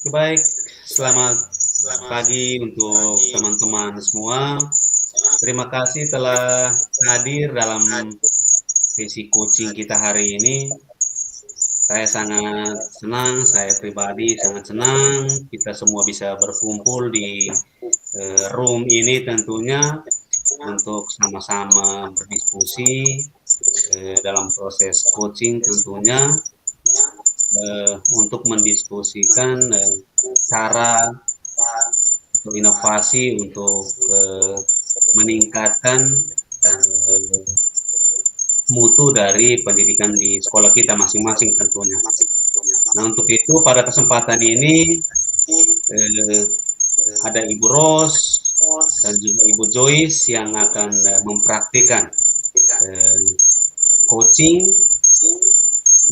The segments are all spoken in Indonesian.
Baik, selamat pagi untuk teman-teman semua. Terima kasih telah hadir dalam sesi coaching kita hari ini. Saya sangat senang, saya pribadi sangat senang kita semua bisa berkumpul di room ini tentunya untuk sama-sama berdiskusi dalam proses coaching tentunya untuk mendiskusikan cara untuk inovasi untuk meningkatkan eh, mutu dari pendidikan di sekolah kita masing-masing tentunya. Nah, untuk itu pada kesempatan ini eh, ada Ibu Ros dan juga Ibu Joyce yang akan mempraktikkan eh, coaching.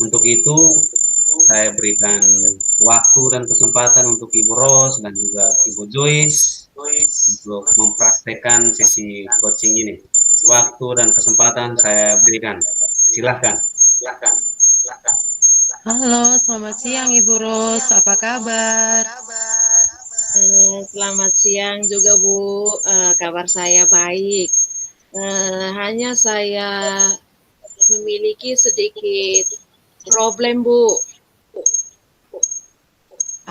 Untuk itu saya berikan waktu dan kesempatan untuk Ibu Ros dan juga Ibu Joyce untuk mempraktekkan sesi coaching ini. Waktu dan kesempatan saya berikan. Silahkan. Halo, selamat siang Ibu Ros. Apa kabar? Selamat siang juga Bu. Kabar saya baik. Hanya saya memiliki sedikit problem Bu.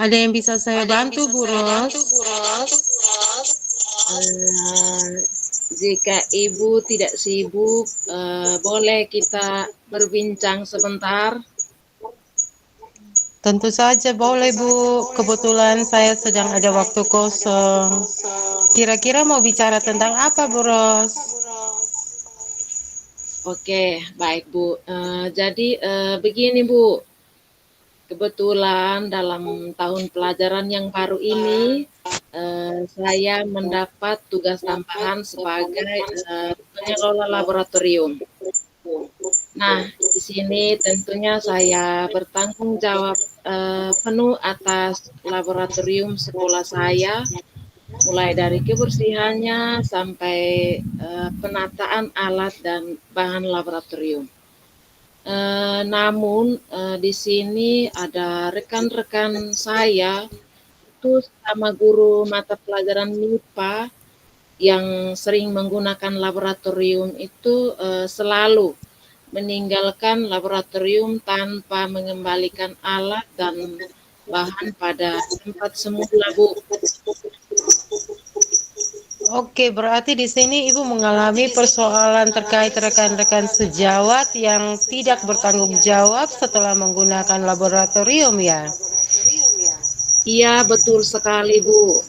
Ada yang bisa saya bantu, Bu Ros? Eh, Jika Ibu tidak sibuk, boleh kita berbincang sebentar. Tentu saja boleh, Bu. Kebetulan saya sedang ada waktu kosong. Kira-kira mau bicara tentang apa, Bu Ros? Oke, baik Bu. Jadi begini Bu. Kebetulan dalam tahun pelajaran yang baru ini, saya mendapat tugas tambahan sebagai pengelola laboratorium. Nah, di sini tentunya saya bertanggung jawab penuh atas laboratorium sekolah saya, mulai dari kebersihannya sampai penataan alat dan bahan laboratorium. Namun di sini ada rekan-rekan saya itu sama guru mata pelajaran MIPA yang sering menggunakan laboratorium itu selalu meninggalkan laboratorium tanpa mengembalikan alat dan bahan pada tempat semula, Bu. Oke, berarti di sini Ibu mengalami persoalan terkait rekan-rekan sejawat yang tidak bertanggung jawab setelah menggunakan laboratorium ya? Iya, betul sekali, Bu.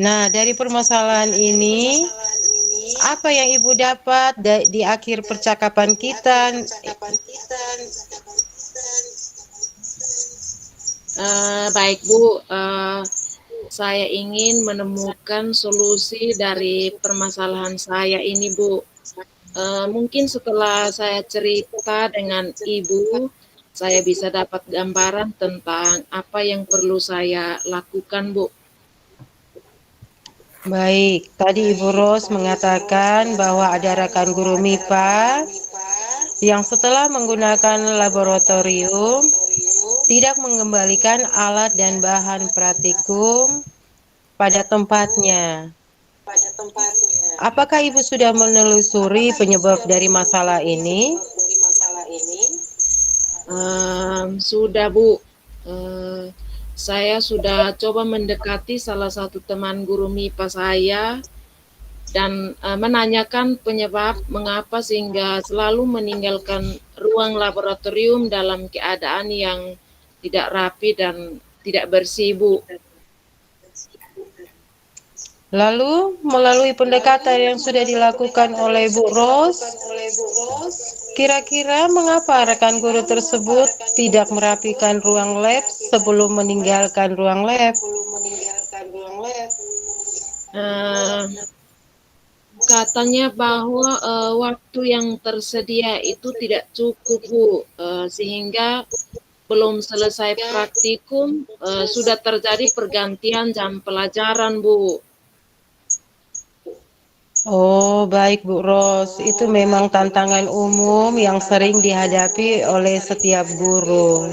Nah, dari permasalahan ini, apa yang Ibu dapat di akhir percakapan kita? Baik, Bu. Saya ingin menemukan solusi dari permasalahan saya ini, Bu. Mungkin setelah saya cerita dengan Ibu, saya bisa dapat gambaran tentang apa yang perlu saya lakukan, Bu. Baik, tadi Ibu Ros mengatakan bahwa ada rekan guru MIPA yang setelah menggunakan laboratorium tidak mengembalikan alat dan bahan praktikum pada tempatnya. Apakah Ibu sudah menelusuri penyebab dari masalah ini? Sudah, Bu. Eh, saya sudah coba mendekati salah satu teman guru MIPA saya dan menanyakan penyebab mengapa sehingga selalu meninggalkan ruang laboratorium dalam keadaan yang tidak rapi dan tidak bersih, Bu. Lalu, melalui pendekatan yang sudah dilakukan oleh Bu Ros, kira-kira mengapa rekan guru tersebut tidak merapikan ruang lab sebelum meninggalkan ruang lab? Eh, Katanya bahwa waktu yang tersedia itu tidak cukup, Bu, sehingga belum selesai praktikum sudah terjadi pergantian jam pelajaran, Bu. Oh, baik Bu Ros. Itu memang tantangan umum yang sering dihadapi oleh setiap guru.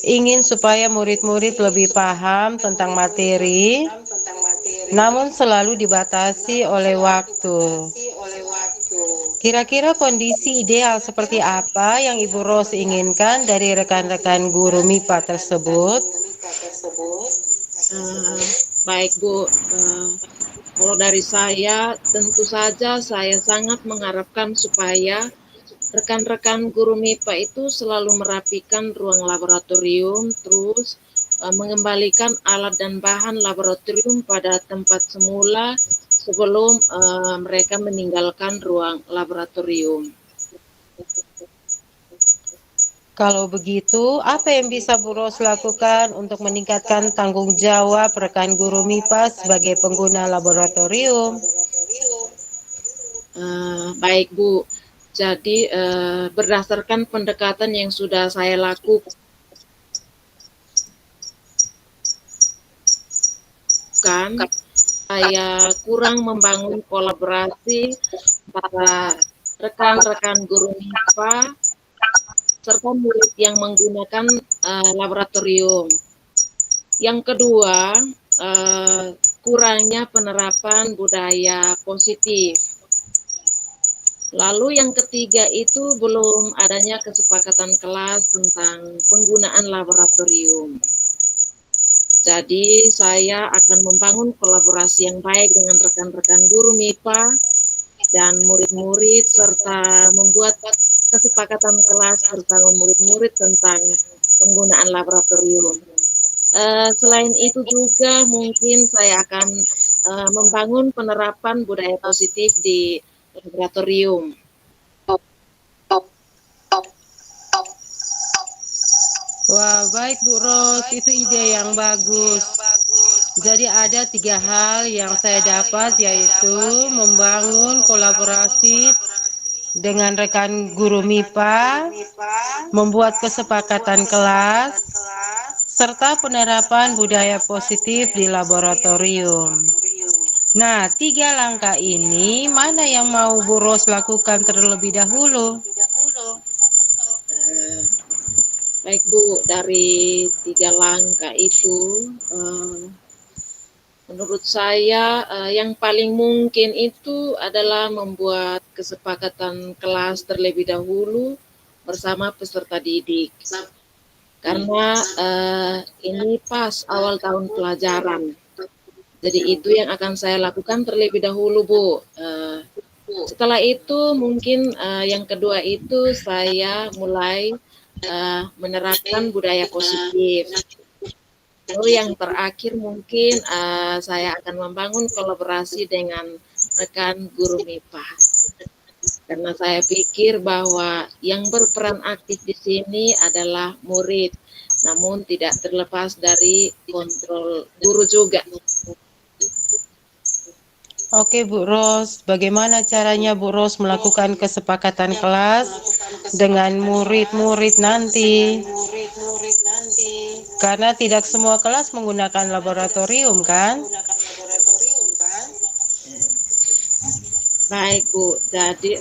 ingin supaya murid-murid lebih paham tentang materi, namun selalu dibatasi oleh waktu. Kira-kira kondisi ideal seperti apa yang Ibu Ros inginkan dari rekan-rekan guru MIPA tersebut? Baik Bu, kalau dari saya tentu saja saya sangat mengharapkan supaya rekan-rekan guru MIPA itu selalu merapikan ruang laboratorium, terus mengembalikan alat dan bahan laboratorium pada tempat semula sebelum mereka meninggalkan ruang laboratorium. Kalau begitu, apa yang bisa Bu Ros lakukan untuk meningkatkan tanggung jawab rekan guru MIPA sebagai pengguna laboratorium? Baik Bu, jadi berdasarkan pendekatan yang sudah saya lakukan, saya kurang membangun kolaborasi antara rekan-rekan guru MIPA serta murid yang menggunakan laboratorium. Yang kedua, kurangnya penerapan budaya positif. Lalu yang ketiga itu belum adanya kesepakatan kelas tentang penggunaan laboratorium. Jadi saya akan membangun kolaborasi yang baik dengan rekan-rekan guru MIPA dan murid-murid serta membuat kesepakatan kelas bersama murid-murid tentang penggunaan laboratorium. Selain itu juga mungkin saya akan membangun penerapan budaya positif di laboratorium. Wah, baik Bu Ros, itu ide yang bagus. Jadi ada 3 hal yang saya dapat, yaitu membangun kolaborasi dengan rekan guru MIPA, membuat kesepakatan kelas, serta penerapan budaya positif di laboratorium. Nah, 3 langkah ini mana yang mau Bu Ros lakukan terlebih dahulu? Baik Bu, dari 3 langkah itu, menurut saya yang paling mungkin itu adalah membuat kesepakatan kelas terlebih dahulu bersama peserta didik. Karena ini pas awal tahun pelajaran. Jadi itu yang akan saya lakukan terlebih dahulu Bu. Setelah itu mungkin yang kedua itu saya mulai menerapkan budaya positif. Lalu yang terakhir mungkin saya akan membangun kolaborasi dengan rekan guru MIPA. Karena saya pikir bahwa yang berperan aktif di sini adalah murid, namun tidak terlepas dari kontrol guru juga. Oke Bu Ros, bagaimana caranya Bu Ros melakukan kesepakatan kelas dengan murid-murid nanti? Karena tidak semua kelas menggunakan laboratorium kan? Baik Bu, jadi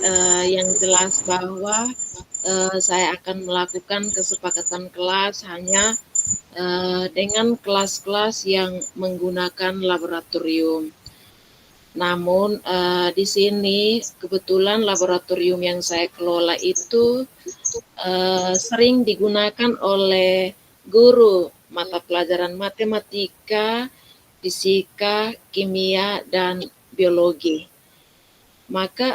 yang jelas bahwa saya akan melakukan kesepakatan kelas hanya dengan kelas-kelas yang menggunakan laboratorium. Namun di sini kebetulan laboratorium yang saya kelola itu sering digunakan oleh guru mata pelajaran matematika, fisika, kimia, dan biologi. Maka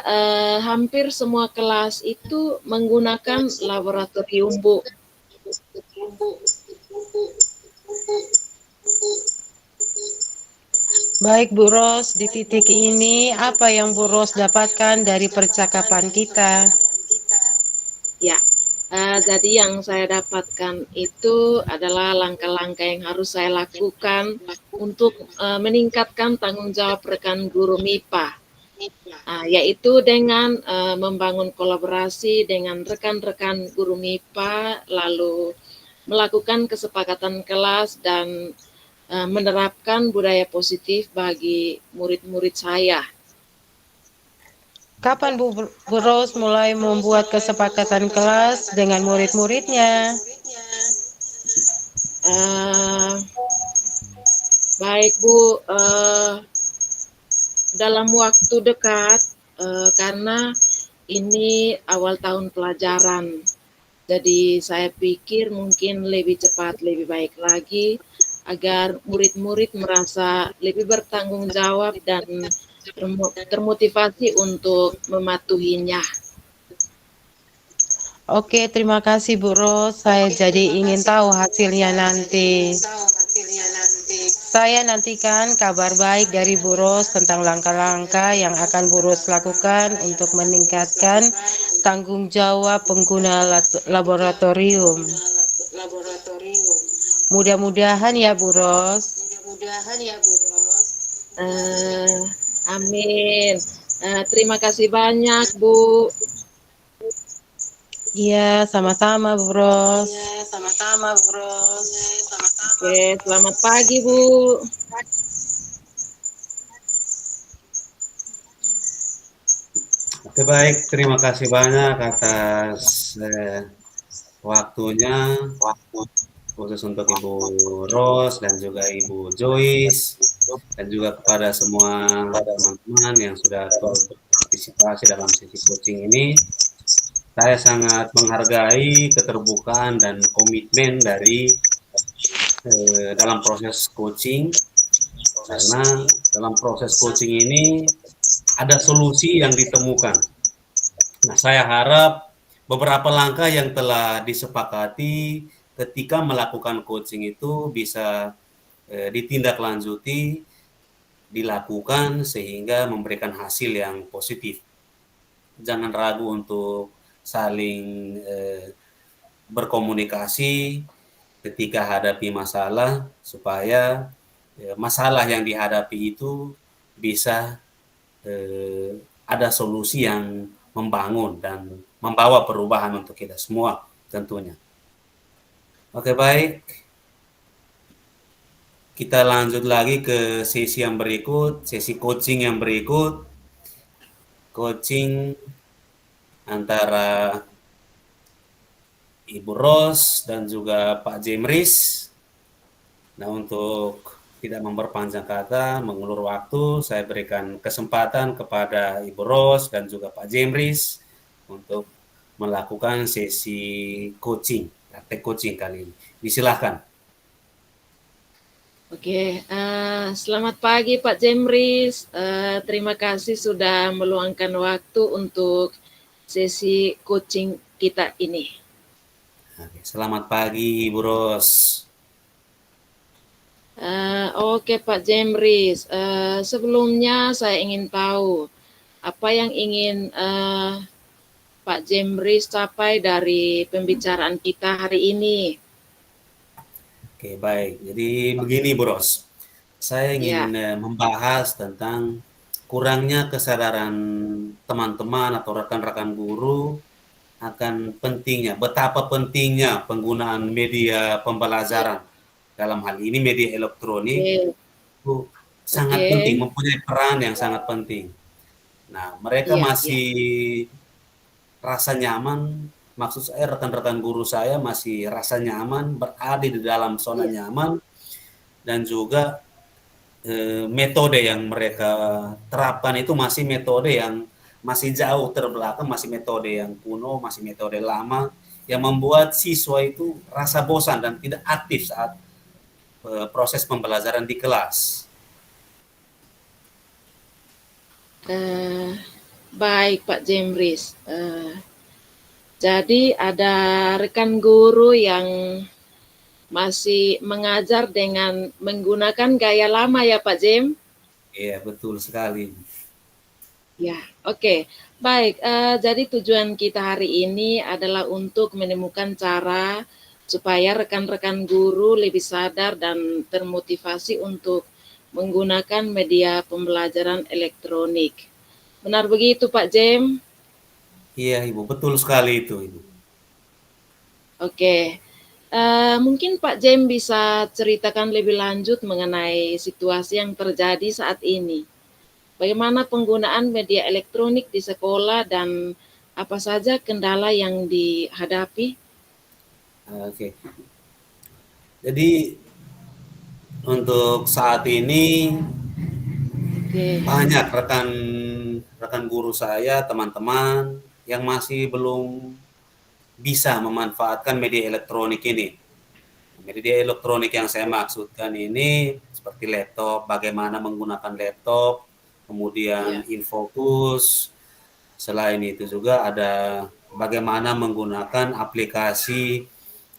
hampir semua kelas itu menggunakan laboratorium Bu. Baik Bu Ros, di titik ini apa yang Bu Ros dapatkan dari percakapan kita? Ya, jadi yang saya dapatkan itu adalah langkah-langkah yang harus saya lakukan untuk meningkatkan tanggung jawab rekan guru MIPA, yaitu dengan membangun kolaborasi dengan rekan-rekan guru MIPA, lalu melakukan kesepakatan kelas dan menerapkan budaya positif bagi murid-murid saya. Kapan Bu Ros mulai membuat kesepakatan kelas dengan murid-muridnya? Eh, Baik Bu, dalam waktu dekat, karena ini awal tahun pelajaran, jadi saya pikir mungkin lebih cepat, lebih baik lagi agar murid-murid merasa lebih bertanggung jawab dan termotivasi untuk mematuhinya. Oke, terima kasih Bu Ros. Saya jadi ingin tahu hasilnya nanti. Saya nantikan kabar baik dari Bu Ros tentang langkah-langkah yang akan Bu Ros lakukan untuk meningkatkan tanggung jawab pengguna laboratorium. Mudah-mudahan ya Bu Ros. Amin. Terima kasih banyak Bu. Iya, sama-sama Bu Ros. Oke, selamat pagi Bu. Oke, baik, terima kasih banyak atas waktunya, khusus untuk Ibu Ros dan juga Ibu Joyce, dan juga kepada semua teman-teman yang sudah turut berpartisipasi dalam sesi coaching ini. Saya sangat menghargai keterbukaan dan komitmen dari dalam proses coaching, karena dalam proses coaching ini ada solusi yang ditemukan. Nah, saya harap beberapa langkah yang telah disepakati ketika melakukan coaching itu bisa ditindaklanjuti, dilakukan sehingga memberikan hasil yang positif. Jangan ragu untuk saling berkomunikasi ketika hadapi masalah, supaya masalah yang dihadapi itu bisa ada solusi yang membangun dan membawa perubahan untuk kita semua tentunya. Oke, baik. Kita lanjut lagi ke sesi yang berikut, sesi coaching yang berikut. Coaching antara Ibu Ros dan juga Pak Jemris. Nah, untuk tidak memperpanjang kata, mengulur waktu, saya berikan kesempatan kepada Ibu Ros dan juga Pak Jemris untuk melakukan sesi coaching, praktek coaching kali ini. Disilahkan. Oke, selamat pagi Pak Jemris. Terima kasih sudah meluangkan waktu untuk sesi coaching kita ini. Selamat pagi, Ibu Ros. Oke Pak Jemris, sebelumnya saya ingin tahu apa yang ingin Pak Jemris capai dari pembicaraan kita hari ini. Oke, baik. Jadi begini, Bu Ros. Saya ingin membahas tentang kurangnya kesadaran teman-teman atau rekan-rekan guru akan pentingnya, betapa pentingnya penggunaan media pembelajaran. Dalam hal ini media elektronik itu sangat penting, mempunyai peran yang sangat penting. Nah, mereka masih rasa nyaman, maksud saya rekan-rekan guru saya masih rasa nyaman, berada di dalam zona nyaman, dan juga metode yang mereka terapkan itu masih metode yang masih jauh terbelakang, masih metode yang kuno, masih metode lama, yang membuat siswa itu rasa bosan dan tidak aktif saat proses pembelajaran di kelas. Baik Pak Jemris, jadi ada rekan guru yang masih mengajar dengan menggunakan gaya lama ya Pak Jem? Iya, betul sekali. Ya, oke. Baik, jadi tujuan kita hari ini adalah untuk menemukan cara supaya rekan-rekan guru lebih sadar dan termotivasi untuk menggunakan media pembelajaran elektronik. Benar begitu Pak Jem? Iya Ibu, betul sekali itu Ibu. Oke, mungkin Pak Jem bisa ceritakan lebih lanjut mengenai situasi yang terjadi saat ini. Bagaimana penggunaan media elektronik di sekolah dan apa saja kendala yang dihadapi? Oke. Jadi untuk saat ini Oke, banyak rekan guru saya, teman-teman yang masih belum bisa memanfaatkan media elektronik ini. Media elektronik yang saya maksudkan ini seperti laptop, bagaimana menggunakan laptop, kemudian ya, InFocus. Selain itu juga ada bagaimana menggunakan aplikasi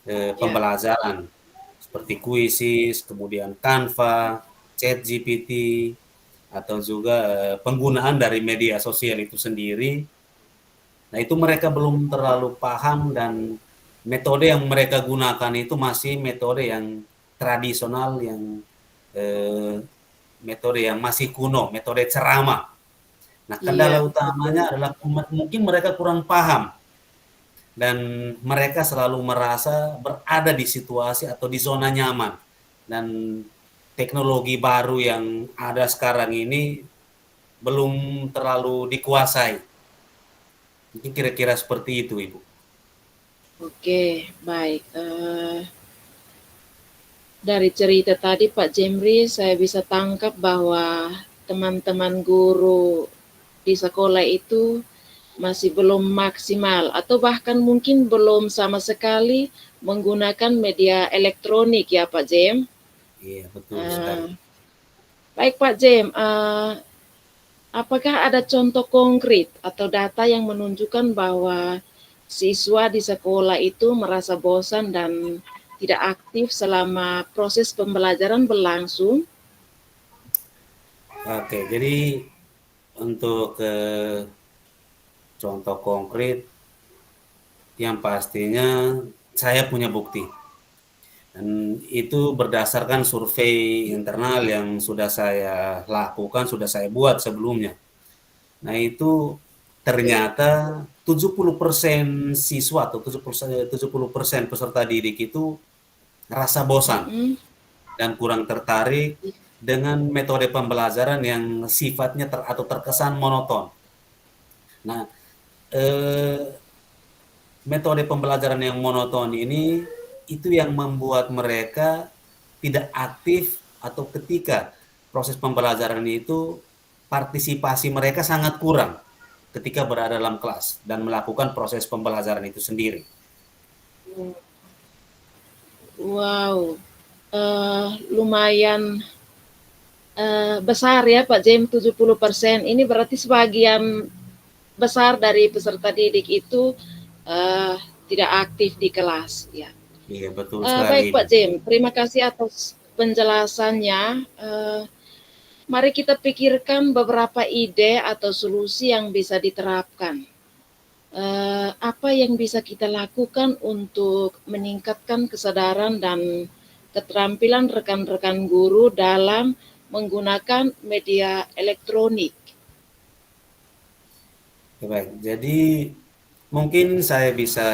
ya, pembelajaran seperti Quizzes, kemudian Canva, ChatGPT, atau juga penggunaan dari media sosial itu sendiri. Nah, itu ya. mereka belum terlalu paham dan metode yang mereka gunakan itu masih metode yang tradisional, yang eh, metode yang masih kuno, metode ceramah. Nah, Iya, kendala betul. utamanya adalah mungkin mereka kurang paham dan mereka selalu merasa berada di situasi atau di zona nyaman. Dan teknologi baru yang ada sekarang ini belum terlalu dikuasai. Mungkin kira-kira seperti itu, Ibu. Oke, baik. Dari cerita tadi Pak Jemri, saya bisa tangkap bahwa teman-teman guru di sekolah itu masih belum maksimal atau bahkan mungkin belum sama sekali menggunakan media elektronik ya Pak Jem. Iya, betul sekali. Uh, Baik Pak Jem, apakah ada contoh konkret atau data yang menunjukkan bahwa siswa di sekolah itu merasa bosan dan tidak aktif selama proses pembelajaran berlangsung? Oke, jadi untuk contoh konkret yang pastinya saya punya bukti. Dan itu berdasarkan survei internal yang sudah saya lakukan, sudah saya buat sebelumnya. Nah, itu ternyata 70% siswa atau 70% peserta didik itu rasa bosan Mm-mm. dan kurang tertarik dengan metode pembelajaran yang sifatnya atau terkesan monoton. Nah, eh, metode pembelajaran yang monoton ini itu yang membuat mereka tidak aktif atau ketika proses pembelajaran itu partisipasi mereka sangat kurang ketika berada dalam kelas dan melakukan proses pembelajaran itu sendiri. Wow, lumayan besar ya Pak Jem, 70%. Ini berarti sebagian besar dari peserta didik itu uh, tidak aktif di kelas. Ya. Iya, betul sekali. Baik Pak Jem, terima kasih atas penjelasannya. Mari kita pikirkan beberapa ide atau solusi yang bisa diterapkan. Apa yang bisa kita lakukan untuk meningkatkan kesadaran dan keterampilan rekan-rekan guru dalam menggunakan media elektronik? Oke, baik. Jadi mungkin saya bisa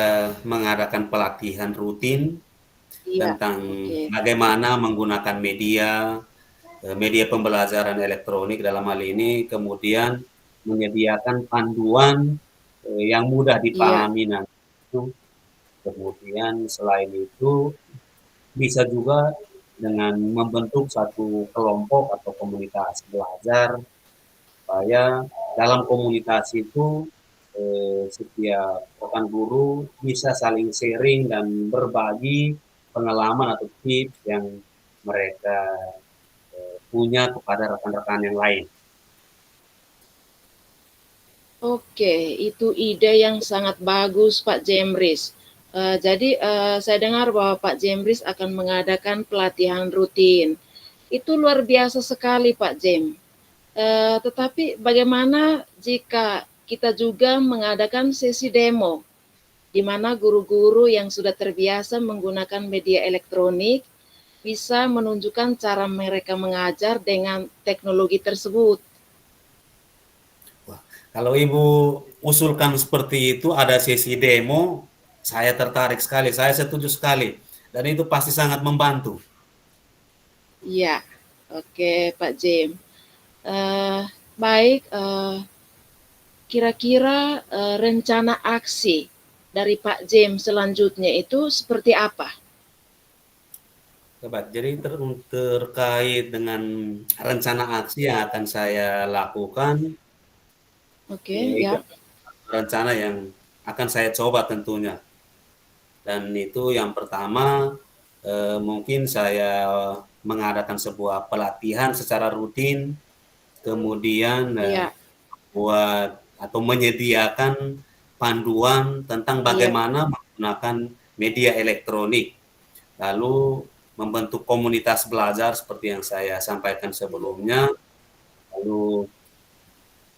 mengadakan pelatihan rutin Iya, tentang oke. bagaimana menggunakan media pembelajaran elektronik dalam hal ini, kemudian menyediakan panduan yang mudah Iya, dipahami nanti. Kemudian selain itu bisa juga dengan membentuk satu kelompok atau komunitas belajar supaya dalam komunitas itu setiap rekan guru bisa saling sharing dan berbagi pengalaman atau tips yang mereka punya kepada rekan-rekan yang lain. oke. Itu ide yang sangat bagus, Pak Jemris. Jadi saya dengar bahwa Pak Jemris akan mengadakan pelatihan rutin. Itu luar biasa sekali, Pak Jem. Tetapi bagaimana jika kita juga mengadakan sesi demo, di mana guru-guru yang sudah terbiasa menggunakan media elektronik bisa menunjukkan cara mereka mengajar dengan teknologi tersebut. Wah, kalau Ibu usulkan seperti itu, ada sesi demo, saya tertarik sekali, saya setuju sekali. Dan itu pasti sangat membantu. Iya, oke Pak Jem. Baik, kira-kira rencana aksi dari Pak Jem selanjutnya itu seperti apa? Coba, jadi terkait dengan rencana aksi yang akan saya lakukan, Oke, itu ya. rencana yang akan saya coba tentunya. Dan itu yang pertama, mungkin saya mengadakan sebuah pelatihan secara rutin, kemudian Iya, buat atau menyediakan panduan tentang iya, bagaimana menggunakan media elektronik, lalu membentuk komunitas belajar seperti yang saya sampaikan sebelumnya, lalu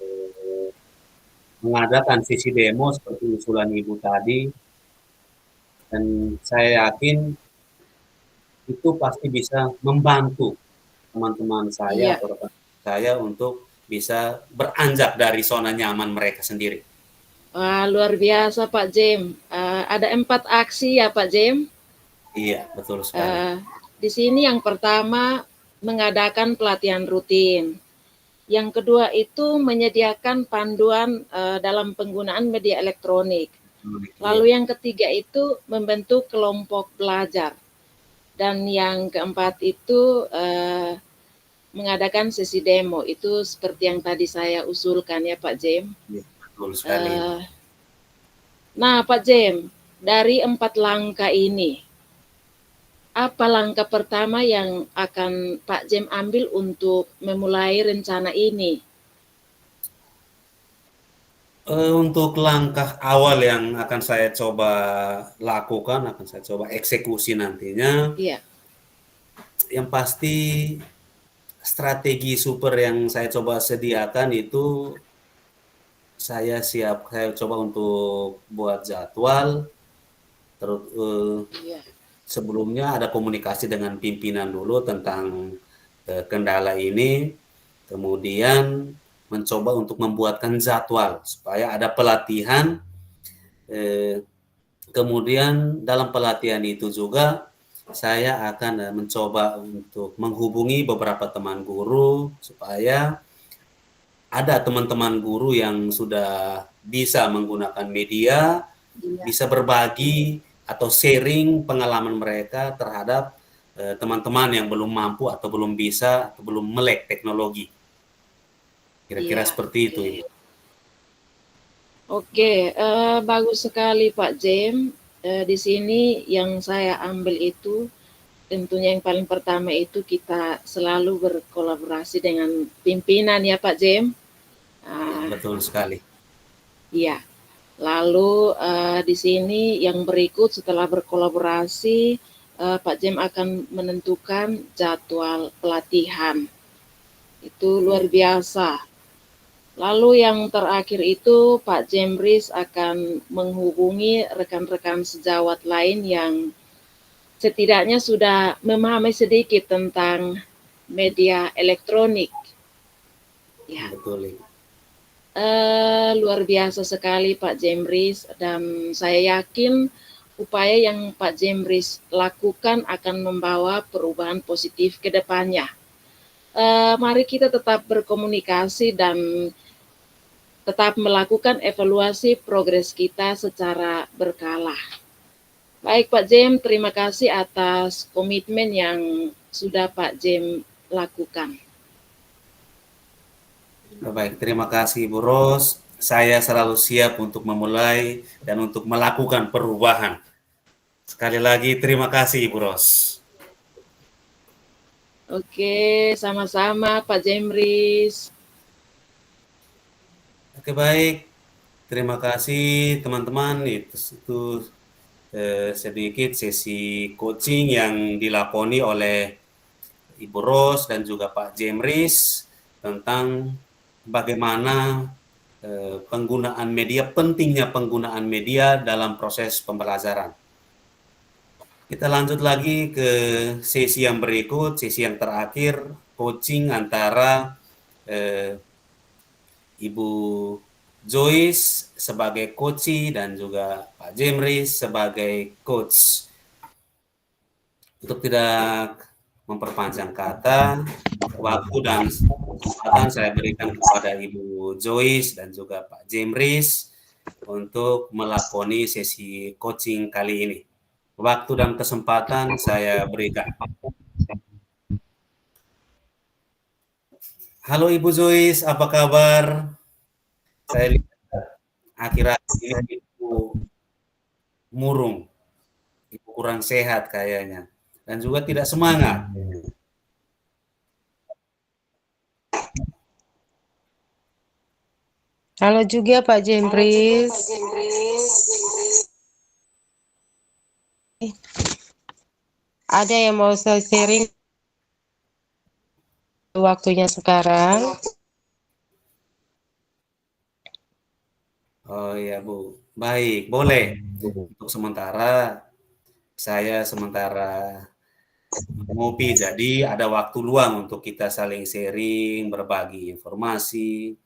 eh, mengadakan sesi demo seperti usulan Ibu tadi, dan saya yakin itu pasti bisa membantu teman-teman saya iya. atau rekan saya untuk bisa beranjak dari zona nyaman mereka sendiri. Wah, luar biasa Pak Jem. Ada 4 aksi ya Pak Jem. Iya, betul sekali. Eh, di sini yang pertama mengadakan pelatihan rutin. Yang kedua itu menyediakan panduan dalam penggunaan media elektronik. Iya, Lalu yang ketiga itu membentuk kelompok belajar. Dan yang keempat itu mengadakan sesi demo. Itu seperti yang tadi saya usulkan ya Pak Jem. iya, betul sekali. Eh, nah Pak Jem, dari 4 langkah ini, apa langkah pertama yang akan Pak Jem ambil untuk memulai rencana ini? Untuk langkah awal yang akan saya coba lakukan, akan saya coba eksekusi nantinya, Iya, yang pasti strategi super yang saya coba sediakan itu saya coba untuk buat jadwal, terus iya, sebelumnya ada komunikasi dengan pimpinan dulu tentang kendala ini, kemudian mencoba untuk membuatkan jadwal supaya ada pelatihan. eh, Kemudian dalam pelatihan itu juga saya akan mencoba untuk menghubungi beberapa teman guru supaya ada teman-teman guru yang sudah bisa menggunakan media, iya. bisa berbagi atau sharing pengalaman mereka terhadap teman-teman yang belum mampu atau belum bisa atau belum melek teknologi. Kira-kira Iya, seperti itu, oke. Ibu. Oke, bagus sekali Pak Jem. Di sini yang saya ambil itu tentunya yang paling pertama itu kita selalu berkolaborasi dengan pimpinan ya Pak Jem. Ya, Ah, betul sekali. iya. Lalu di sini yang berikut setelah berkolaborasi, Pak Jem akan menentukan jadwal pelatihan. Itu luar Iya. biasa. Lalu yang terakhir itu Pak Jemris akan menghubungi rekan-rekan sejawat lain yang setidaknya sudah memahami sedikit tentang media elektronik. Ya, Betul, Ibu. luar biasa sekali Pak Jemris dan saya yakin upaya yang Pak Jemris lakukan akan membawa perubahan positif ke depannya. Mari kita tetap berkomunikasi dan tetap melakukan evaluasi progres kita secara berkala. Baik Pak Jem, terima kasih atas komitmen yang sudah Pak Jem lakukan. Baik, terima kasih Ibu Ros. Saya selalu siap untuk memulai dan untuk melakukan perubahan. Sekali lagi terima kasih Ibu Ros. Oke, sama-sama Pak Jemris. Oke, baik. Terima kasih teman-teman. Itu sedikit sesi coaching yang dilakoni oleh Ibu Ros dan juga Pak Jemris tentang bagaimana penggunaan media, pentingnya penggunaan media dalam proses pembelajaran. Kita lanjut lagi ke sesi yang berikut, sesi yang terakhir, coaching antara eh, Ibu Joyce sebagai coach dan juga Pak Jemris sebagai coach. Untuk tidak memperpanjang kata, waktu dan kesempatan saya berikan kepada Ibu Joyce dan juga Pak Jemris untuk melakoni sesi coaching kali ini. Waktu dan kesempatan saya berikan. Halo Ibu Joyce, apa kabar? Saya lihat akhir-akhir ini Ibu murung, Ibu kurang sehat kayaknya, dan juga tidak semangat. Halo juga Pak Jempris. Ada yang mau saya sharing waktunya sekarang? Oh iya Bu, baik, boleh. Untuk sementara, saya sementara ngopi, jadi ada waktu luang untuk kita saling sharing, berbagi informasi.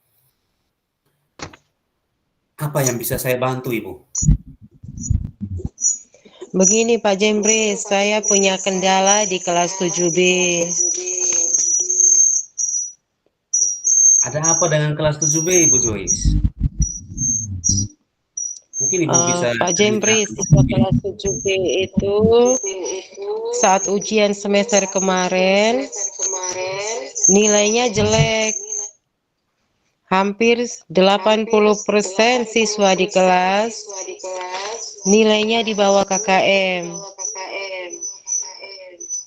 Apa yang bisa saya bantu Ibu? Begini Pak Jempris, saya punya kendala di kelas 7B. Ada apa dengan kelas 7B Ibu Joyce? Mungkin Ibu bisa Pak Jempris, ceritakan siswa sedikit. kelas 7B itu saat ujian semester kemarin nilainya jelek. Hampir 80% siswa di kelas nilainya di bawah KKM.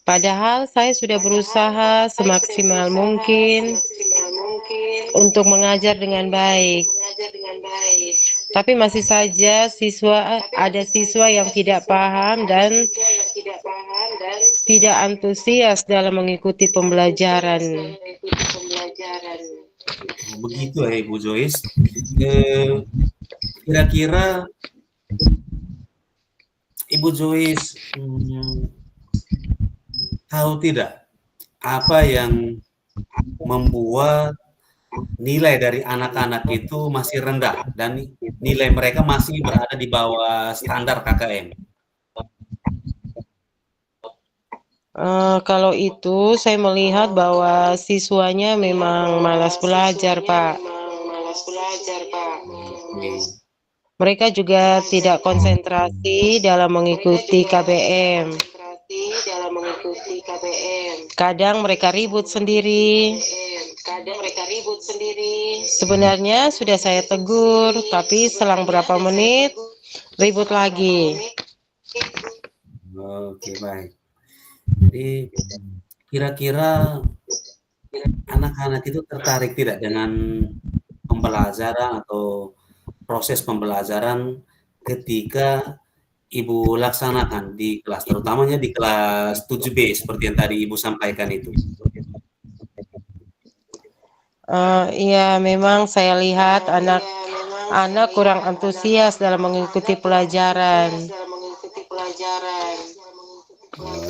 Padahal saya sudah berusaha semaksimal mungkin untuk mengajar dengan baik. Tapi masih saja ada siswa yang tidak paham dan tidak antusias dalam mengikuti pembelajaran. Oh, begitu ya Ibu Joyce. Eh, Kira-kira Ibu Joyce tahu tidak apa yang membuat nilai dari anak-anak itu masih rendah dan nilai mereka masih berada di bawah standar KKM? Kalau itu saya melihat bahwa siswanya memang malas belajar, Pak. Oke. Mereka juga tidak konsentrasi dalam mengikuti KBM. Kadang mereka ribut sendiri. Sebenarnya sudah saya tegur, tapi selang berapa menit ribut lagi. Oke, baik. Jadi kira-kira anak-anak itu tertarik tidak dengan pembelajaran atau proses pembelajaran ketika Ibu laksanakan di kelas, terutamanya di kelas 7B seperti yang tadi Ibu sampaikan itu? Iya, memang saya lihat anak-anak kurang antusias dalam mengikuti pelajaran.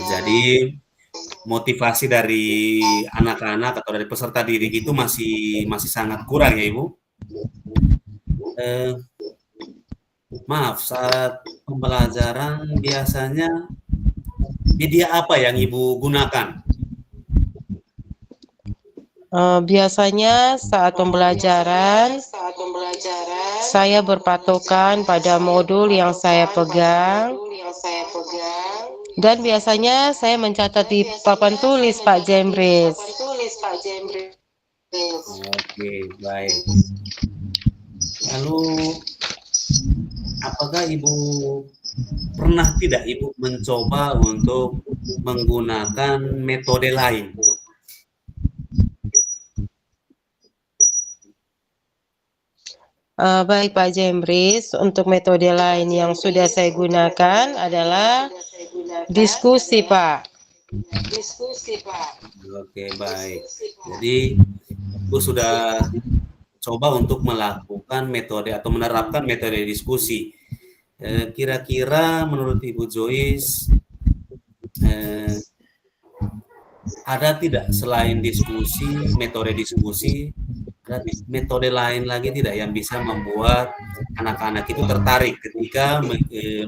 Jadi motivasi dari anak-anak atau dari peserta didik itu masih masih sangat kurang ya Ibu. Eh, Maaf, saat pembelajaran biasanya media apa yang Ibu gunakan? Biasanya saat pembelajaran, saya berpatokan pada modul yang saya pegang, dan biasanya saya mencatat di papan tulis, Pak Jembris. Oke, baik. Lalu, apakah Ibu pernah tidak Ibu mencoba untuk menggunakan metode lain? Baik Pak Jembris, untuk metode lain yang sudah saya gunakan adalah diskusi, Pak. Oke, baik. Jadi, Ibu sudah coba untuk melakukan metode atau menerapkan metode diskusi. Kira-kira menurut Ibu Joyce, ada tidak selain diskusi, metode diskusi, ada metode lain lagi tidak yang bisa membuat anak-anak itu tertarik ketika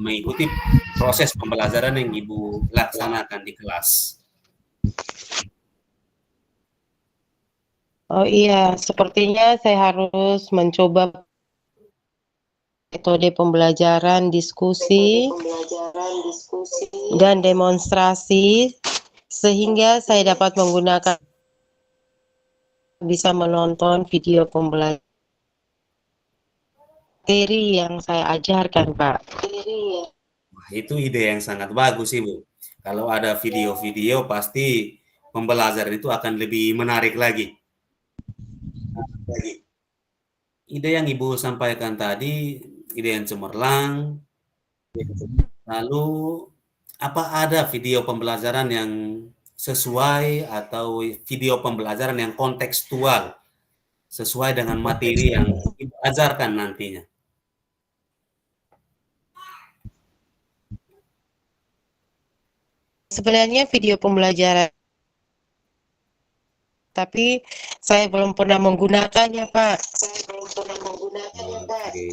mengikuti proses pembelajaran yang Ibu laksanakan di kelas? Oh iya, sepertinya saya harus mencoba metode pembelajaran diskusi dan demonstrasi sehingga saya dapat menggunakan bisa menonton video pembelajaran materi yang saya ajarkan, Pak. Wah, itu ide yang sangat bagus, Ibu. Kalau ada video-video, pasti pembelajaran itu akan lebih menarik lagi. Ide yang Ibu sampaikan tadi, ide yang cemerlang. Lalu, apa ada video pembelajaran yang sesuai atau video pembelajaran yang kontekstual sesuai dengan materi yang Ibu ajarkan nantinya? Sebenarnya video pembelajaran, tapi saya belum pernah menggunakannya, Pak. Oke.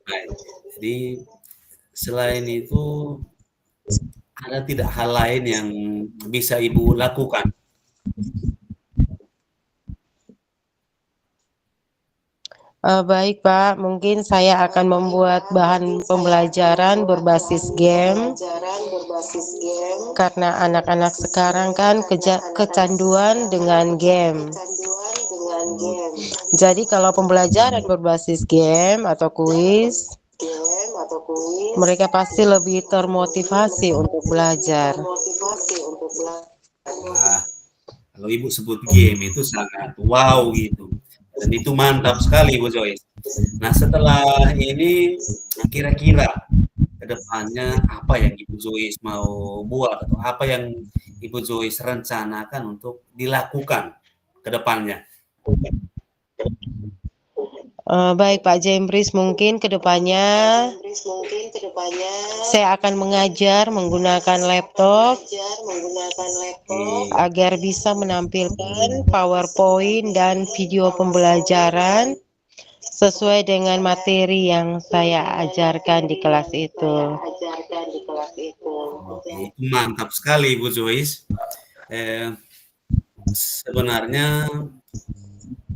Baik. Jadi selain itu ada tidak hal lain yang bisa Ibu lakukan? Baik, Pak. Mungkin saya akan membuat bahan pembelajaran berbasis game. Karena anak-anak sekarang kan kecanduan dengan game. Jadi kalau pembelajaran berbasis game atau kuis, mereka pasti lebih termotivasi untuk belajar. Wah, kalau Ibu sebut game itu sangat wow gitu. Dan itu mantap sekali, Bu Joyce. Nah, setelah ini kira-kira ke depannya apa yang Ibu Joyce mau buat atau apa yang Ibu Joyce rencanakan untuk dilakukan ke depannya? Baik Pak Jembris, mungkin kedepannya saya akan mengajar menggunakan laptop agar bisa menampilkan PowerPoint dan video pembelajaran sesuai dengan materi yang saya ajarkan di kelas itu. Oke, itu mantap sekali, Bu Joyce. Sebenarnya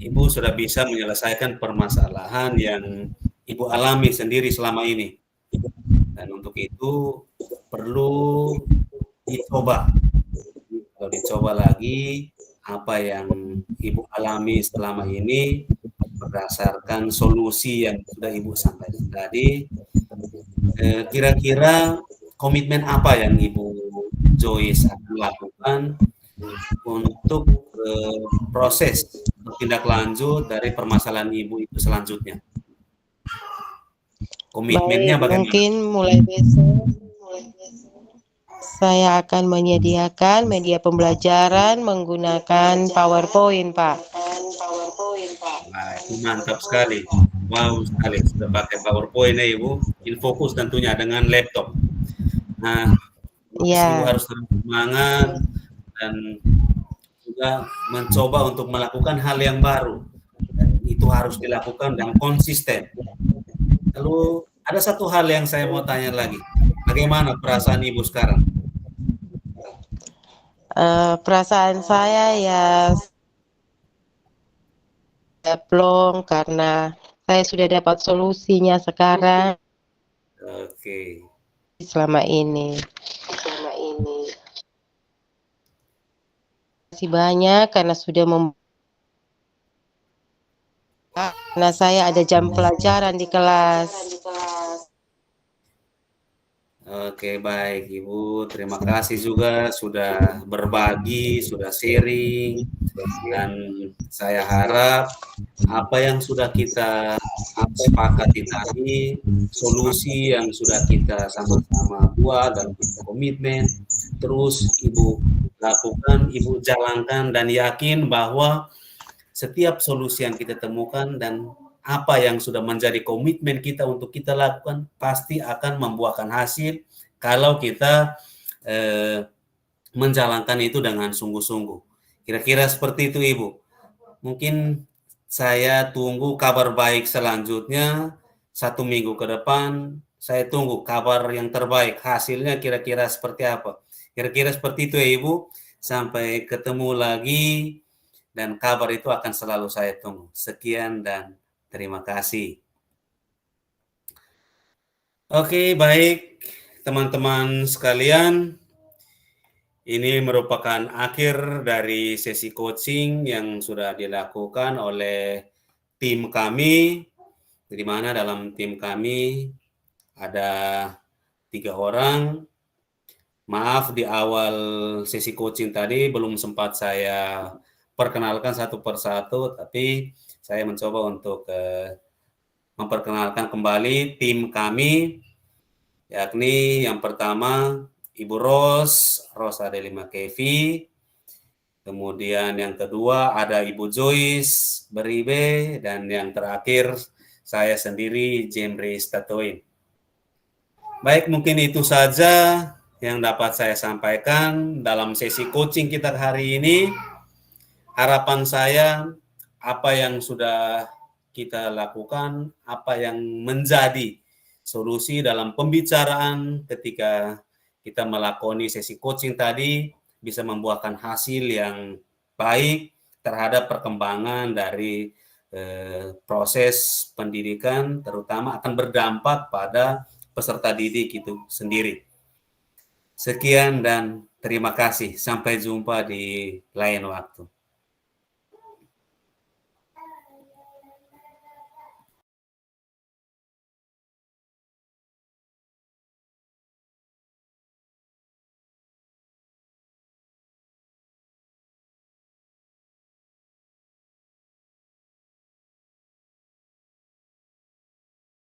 Ibu sudah bisa menyelesaikan permasalahan yang Ibu alami sendiri selama ini. Dan untuk itu perlu dicoba. Kalau dicoba lagi apa yang Ibu alami selama ini berdasarkan solusi yang sudah Ibu sampaikan tadi, kira-kira komitmen apa yang Ibu Joyce akan lakukan untuk proses tindak lanjut dari permasalahan Ibu itu selanjutnya? Komitmennya Baik, bagaimana? mungkin mulai besok saya akan menyediakan media pembelajaran menggunakan PowerPoint, Pak. Nah, itu mantap sekali. Wow sekali, sudah pakai PowerPoint ya Ibu. Infokus tentunya dengan laptop. Nah, Ibu Ya, harus terus semangat dan juga mencoba untuk melakukan hal yang baru. Dan itu harus dilakukan dengan konsisten. Lalu ada satu hal yang saya mau tanya lagi. Bagaimana perasaan Ibu sekarang? perasaan saya ya plong karena saya sudah dapat solusinya sekarang Oke. selama ini. Terima kasih banyak karena sudah karena saya ada jam pelajaran di kelas. Oke, baik Ibu. Terima kasih juga sudah berbagi, sudah sharing. Dan saya harap apa yang sudah kita sepakati tadi, solusi yang sudah kita sama-sama buat dan kita komitmen, terus Ibu lakukan, Ibu jalankan, dan yakin bahwa setiap solusi yang kita temukan dan apa yang sudah menjadi komitmen kita untuk kita lakukan pasti akan membuahkan hasil kalau kita menjalankan itu dengan sungguh-sungguh. Kira-kira seperti itu, Ibu. Mungkin saya tunggu kabar baik selanjutnya 1 minggu ke depan. Saya tunggu kabar yang terbaik. Hasilnya kira-kira seperti apa? Kira-kira seperti itu ya, Ibu. Sampai ketemu lagi dan kabar itu akan selalu saya tunggu. Sekian dan terima kasih. Oke, baik teman-teman sekalian. Ini merupakan akhir dari sesi coaching yang sudah dilakukan oleh tim kami, di mana dalam tim kami ada 3 orang. Maaf di awal sesi coaching tadi belum sempat saya perkenalkan satu persatu, tapi saya mencoba untuk memperkenalkan kembali tim kami, yakni yang pertama Ibu Ros Adelima Kevi, kemudian yang kedua ada Ibu Joyce Beribe, dan yang terakhir saya sendiri, Jemre Statoin. Baik, mungkin itu saja yang dapat saya sampaikan dalam sesi coaching kita hari ini. Harapan saya, apa yang sudah kita lakukan, apa yang menjadi solusi dalam pembicaraan ketika kita melakoni sesi coaching tadi, bisa membuahkan hasil yang baik terhadap perkembangan dari proses pendidikan, terutama akan berdampak pada peserta didik itu sendiri. Sekian dan terima kasih. Sampai jumpa di lain waktu.